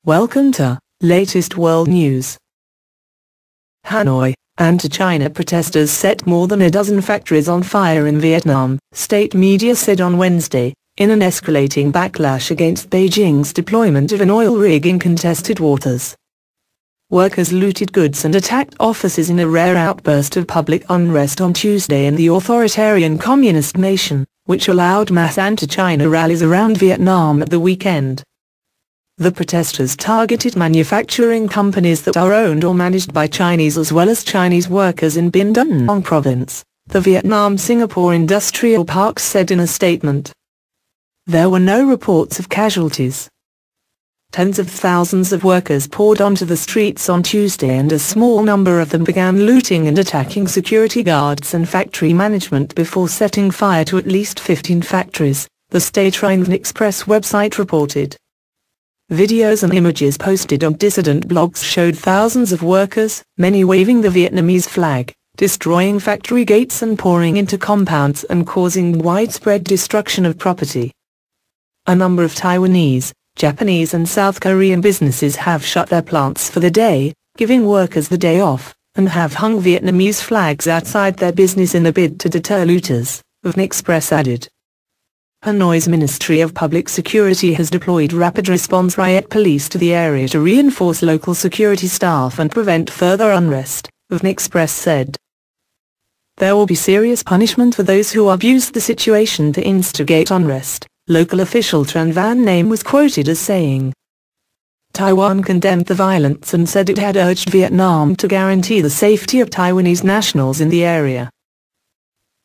Welcome to latest world news. Hanoi, anti-China protesters set more than a dozen factories on fire in Vietnam, state media said on Wednesday, in an escalating backlash against Beijing's deployment of an oil rig in contested waters. Workers looted goods and attacked offices in a rare outburst of public unrest on Tuesday in the authoritarian communist nation, which allowed mass anti-China rallies around Vietnam at the weekend. The protesters targeted manufacturing companies that are owned or managed by Chinese as well as Chinese workers in Binh Duong province, the Vietnam-Singapore Industrial Park said in a statement. There were no reports of casualties. Tens of thousands of workers poured onto the streets on Tuesday and a small number of them began looting and attacking security guards and factory management before setting fire to at least 15 factories, the State Rhine Express website reported. Videos and images posted on dissident blogs showed thousands of workers, many waving the Vietnamese flag, destroying factory gates and pouring into compounds and causing widespread destruction of property. A number of Taiwanese, Japanese and South Korean businesses have shut their plants for the day, giving workers the day off, and have hung Vietnamese flags outside their business in a bid to deter looters, VN Express added. Hanoi's Ministry of Public Security has deployed rapid response riot police to the area to reinforce local security staff and prevent further unrest, VN Express said. There will be serious punishment for those who abuse the situation to instigate unrest, local official Tran Van Nam was quoted as saying. Taiwan condemned the violence and said it had urged Vietnam to guarantee the safety of Taiwanese nationals in the area.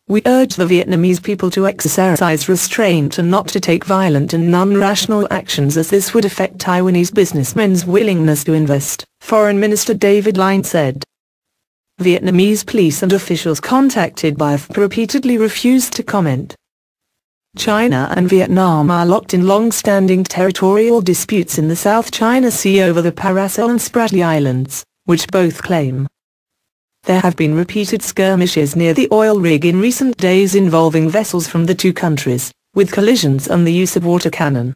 We urge the Vietnamese people to exercise restraint and not to take violent and non-rational actions as this would affect Taiwanese businessmen's willingness to invest, Foreign Minister David Line said. Vietnamese police and officials contacted by AFP repeatedly refused to comment. China and Vietnam are locked in long-standing territorial disputes in the South China Sea over the Paracel and Spratly Islands, which both claim. There have been repeated skirmishes near the oil rig in recent days involving vessels from the two countries, with collisions and the use of water cannon.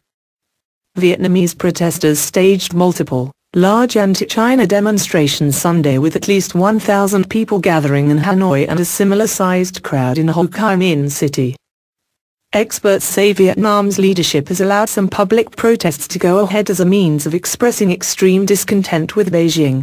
Vietnamese protesters staged multiple, large anti-China demonstrations Sunday with at least 1,000 people gathering in Hanoi and a similar-sized crowd in Ho Chi Minh City. Experts say Vietnam's leadership has allowed some public protests to go ahead as a means of expressing extreme discontent with Beijing.